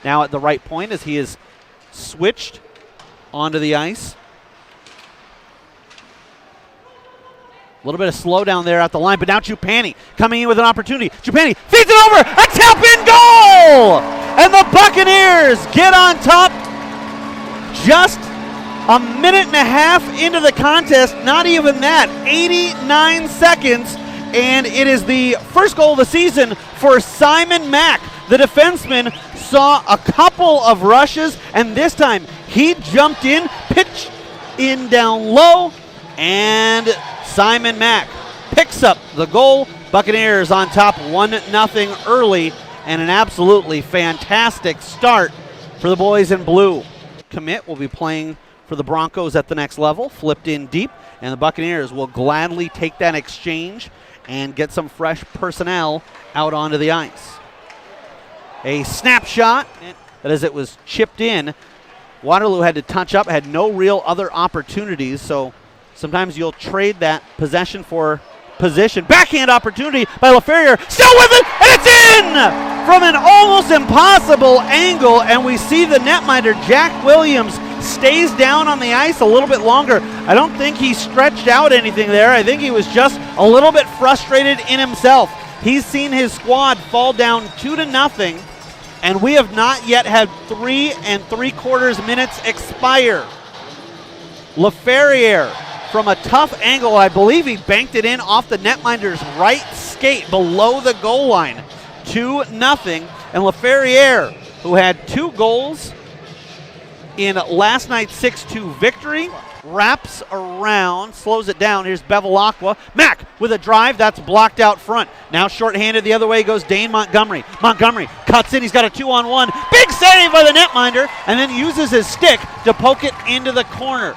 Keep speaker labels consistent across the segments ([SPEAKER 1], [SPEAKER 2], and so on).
[SPEAKER 1] now at the right point as he is switched onto the ice. A little bit of slowdown there at the line, but now Chupani coming in with an opportunity. Chupani feeds it over, a tap-in goal! And the Buccaneers get on top just a minute and a half into the contest, not even that, 89 seconds, and it is the first goal of the season for Simon Mack. The defenseman saw a couple of rushes, and this time he jumped in, pitched in down low, and Simon Mack picks up the goal. Buccaneers on top 1-0 early, and an absolutely fantastic start for the boys in blue. Commit will be playing for the Broncos at the next level, flipped in deep, and the Buccaneers will gladly take that exchange and get some fresh personnel out onto the ice. A snapshot, that as it was chipped in, Waterloo had to touch up, had no real other opportunities, so sometimes you'll trade that possession for position. Backhand opportunity by LaFerriere, still with it, and it's in! From an almost impossible angle, and we see the netminder, Jack Williams, stays down on the ice a little bit longer. I don't think he stretched out anything there. I think he was just a little bit frustrated in himself. He's seen his squad fall down 2-0, and we have not yet had 3 3/4 minutes expire. LaFerriere, from a tough angle, I believe he banked it in off the netminder's right skate below the goal line. 2-0, and LaFerriere, who had 2 goals in last night's 6-2 victory, wraps around, slows it down. Here's Bevilacqua. Mack with a drive, that's blocked out front. Now shorthanded the other way goes Dane Montgomery. Montgomery cuts in, he's got a 2-on-1. Big save by the netminder, and then uses his stick to poke it into the corner.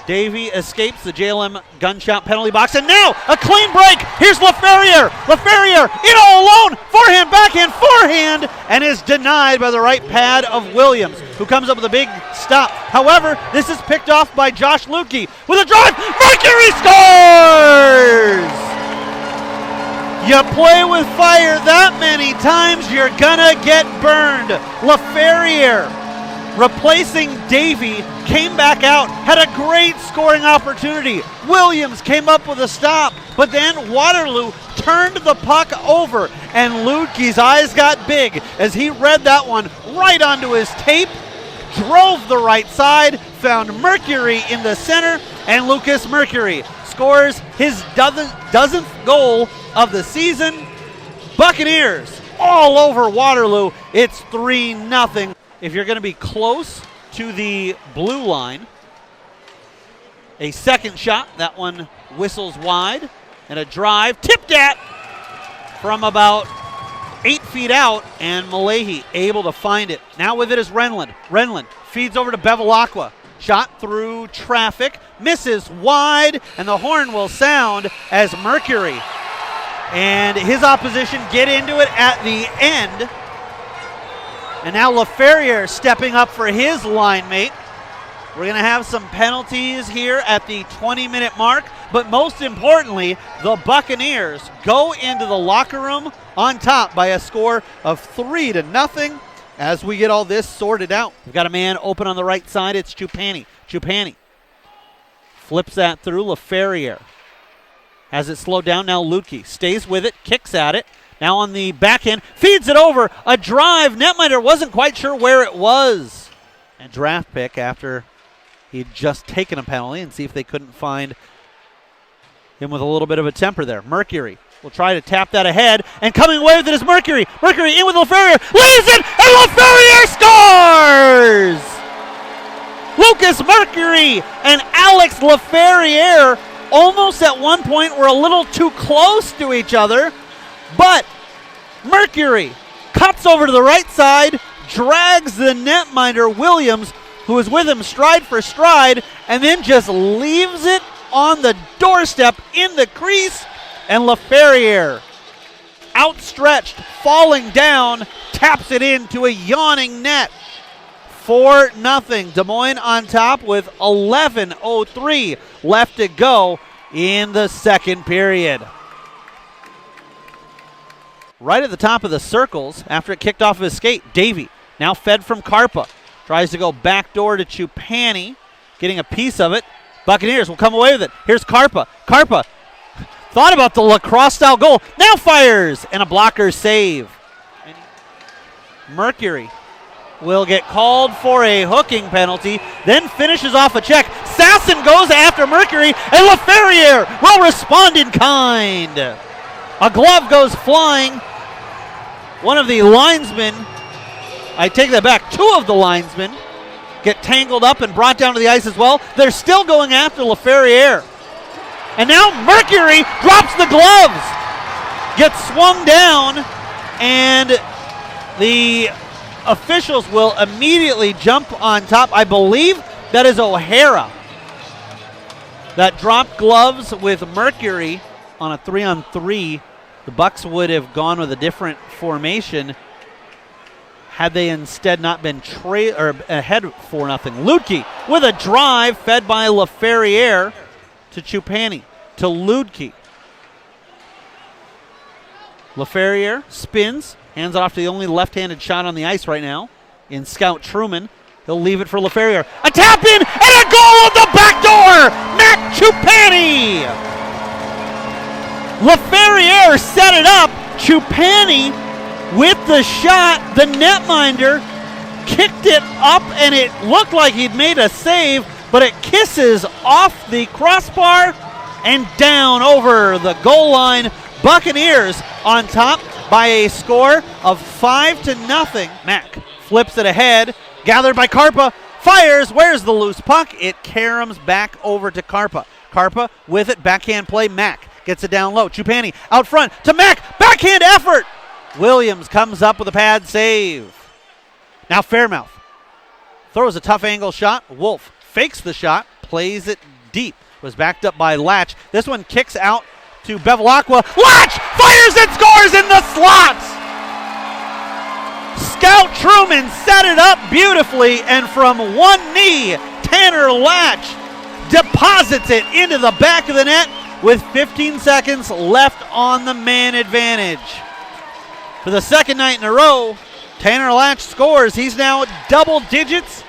[SPEAKER 1] Davey escapes the JLM gunshot penalty box, and now a clean break. Here's LaFerriere. LaFerriere in all alone, forehand, backhand, forehand, and is denied by the right pad of Williams, who comes up with a big stop. However, this is picked off by Josh Lukey with a drive. Mercury scores! You play with fire that many times, you're gonna get burned. LaFerriere, replacing Davey, came back out, had a great scoring opportunity. Williams came up with a stop, but then Waterloo turned the puck over, and Lukey's eyes got big as he read that one right onto his tape, drove the right side, found Mercury in the center, and Lucas Mercury scores his dozenth goal of the season. Buccaneers all over Waterloo. It's 3-0. If you're going to be close to the blue line, a second shot, that one whistles wide, and a drive tipped at from about 8 feet out, and Malahi able to find it. Now with it is Renlund. Renlund feeds over to Bevilacqua. Shot through traffic, misses wide, and the horn will sound as Mercury and his opposition get into it at the end. And now LaFerriere stepping up for his line mate. We're going to have some penalties here at the 20-minute mark, but most importantly, the Buccaneers go into the locker room on top by a score of 3-0 as we get all this sorted out. We've got a man open on the right side. It's Chupani. Chupani flips that through. LaFerriere has it slowed down. Now Lutke stays with it, kicks at it. Now on the backhand, feeds it over, a drive. Netminder wasn't quite sure where it was. And draft pick after he'd just taken a penalty, and see if they couldn't find him with a little bit of a temper there. Mercury will try to tap that ahead, and coming away with it is Mercury. Mercury in with LaFerriere, leaves it, and LaFerriere scores! Lucas Mercury and Alex LaFerriere almost at one point were a little too close to each other, but Mercury cuts over to the right side, drags the netminder Williams, who is with him stride for stride, and then just leaves it on the doorstep in the crease, and LaFerriere, outstretched, falling down, taps it into a yawning net. 4-0. Des Moines on top with 11:03 left to go in the second period. right at the top of the circles after it kicked off of his skate. Davey now fed from Karpa. Tries to go backdoor to Chupani, getting a piece of it. Buccaneers will come away with it. Here's Karpa. Karpa thought about the lacrosse-style goal. Now fires, and a blocker save. Mercury will get called for a hooking penalty, then finishes off a check. Sasson goes after Mercury, and LaFerriere will respond in kind. A glove goes flying. One of the linesmen, I take that back, two of the linesmen get tangled up and brought down to the ice as well. They're still going after LaFerriere. And now Mercury drops the gloves, gets swung down, and the officials will immediately jump on top. I believe that is O'Hara that dropped gloves with Mercury on a 3-on-3. The Bucks would have gone with a different formation had they instead not been ahead 4-0. Ludke with a drive fed by LaFerriere to Chupani, to Ludke. LaFerriere spins, hands it off to the only left-handed shot on the ice right now in Scout Truman. He'll leave it for LaFerriere. A tap in and a goal at the back door! Matt Chupani! LaFerriere set it up. Chupani with the shot. The netminder kicked it up and it looked like he'd made a save, but it kisses off the crossbar and down over the goal line. Buccaneers on top by a score of 5-0. Mack flips it ahead, gathered by Karpa, fires, where's the loose puck? It caroms back over to Karpa. Karpa with it, backhand play, Mack gets it down low. Chupani out front to Mack, backhand effort! Williams comes up with a pad save. Now Fairmouth throws a tough angle shot. Wolf fakes the shot, plays it deep. Was backed up by Latch. This one kicks out to Bevilacqua. Latch fires and scores in the slots! Scout Truman set it up beautifully, and from one knee, Tanner Latch deposits it into the back of the net with 15 seconds left on the man advantage. For the second night in a row, Tanner Latch scores. He's now double digits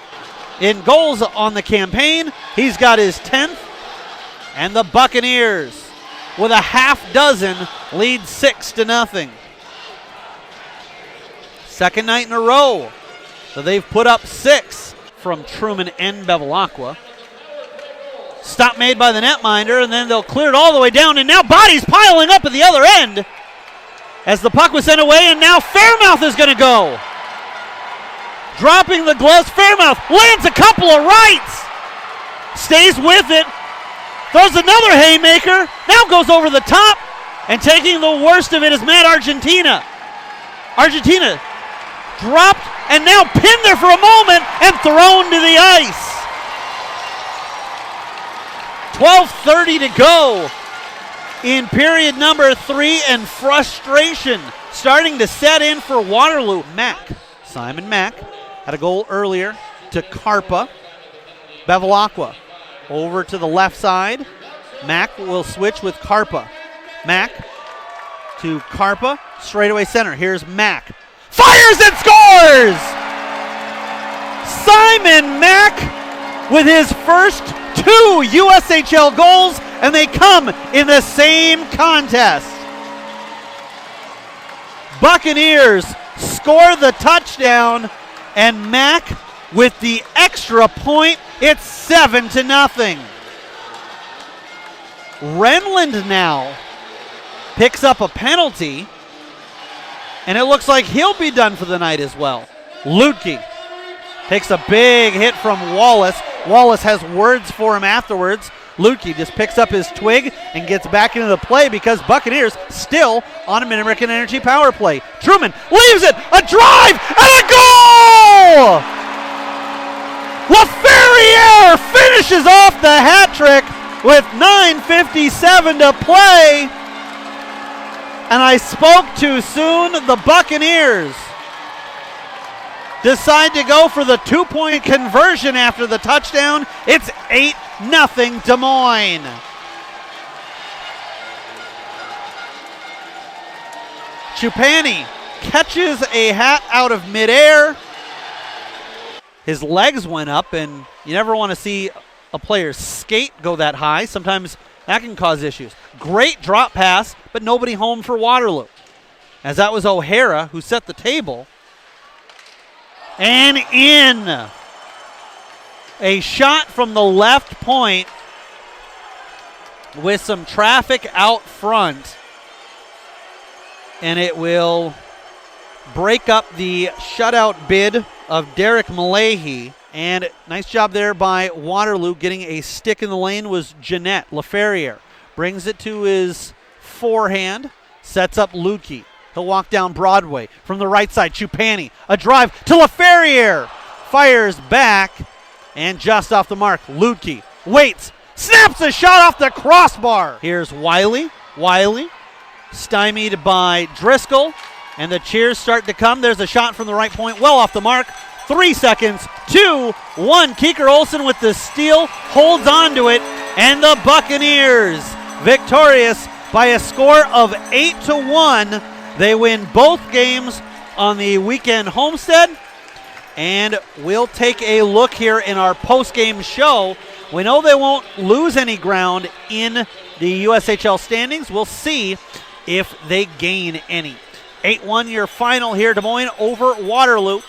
[SPEAKER 1] in goals on the campaign. He's got his 10th, and the Buccaneers, with a half dozen, lead 6-0. Second night in a row that they've put up 6 from Truman and Bevilacqua. Stop made by the netminder, and then they'll clear it all the way down, and now bodies piling up at the other end as the puck was sent away, and now Fairmouth is going to go. Dropping the gloves, Fairmouth lands a couple of rights, stays with it, throws another haymaker, now goes over the top, and taking the worst of it is Matt Argentina. Argentina dropped and now pinned there for a moment and thrown to the ice. 12:30 to go in period number 3, and frustration starting to set in for Waterloo. Simon Mack had a goal earlier to Karpa. Bevilacqua over to the left side. Mack will switch with Karpa. Mack to Karpa, straightaway center. Here's Mack. Fires and scores! Simon Mack with his first 2 USHL goals, and they come in the same contest. Buccaneers score the touchdown, and Mack with the extra point. It's 7-0. Renland now picks up a penalty, and it looks like he'll be done for the night as well. Ludke takes a big hit from Wallace. Wallace has words for him afterwards. Ludke just picks up his twig and gets back into the play because Buccaneers still on a Mid-American Energy power play. Truman leaves it, a drive, and a goal! LaFerriere finishes off the hat trick with 9:57 to play. And I spoke too soon. The Buccaneers decide to go for the 2-point conversion after the touchdown. It's 8-0 Des Moines. Chupani catches a hat out of midair. His legs went up, and you never want to see a player's skate go that high. Sometimes that can cause issues. Great drop pass, but nobody home for Waterloo. As that was O'Hara who set the table. And in. A shot from the left point with some traffic out front. And it will break up the shutout bid of Derek Malahy. And nice job there by Waterloo. Getting a stick in the lane was Jeanette LaFerriere. Brings it to his forehand. Sets up Lutke. He'll walk down Broadway. From the right side, Chupani. A drive to LaFerriere. Fires back. And just off the mark, Lutke waits. Snaps a shot off the crossbar. Here's Wiley. Wiley stymied by Driscoll. And the cheers start to come. There's a shot from the right point. Well off the mark. 3 seconds, 2-1. Keeker Olsen with the steal, holds on to it, and the Buccaneers victorious by a score of 8-1. They win both games on the weekend homestand, and we'll take a look here in our post-game show. We know they won't lose any ground in the USHL standings. We'll see if they gain any. 8-1 your final here, Des Moines over Waterloo.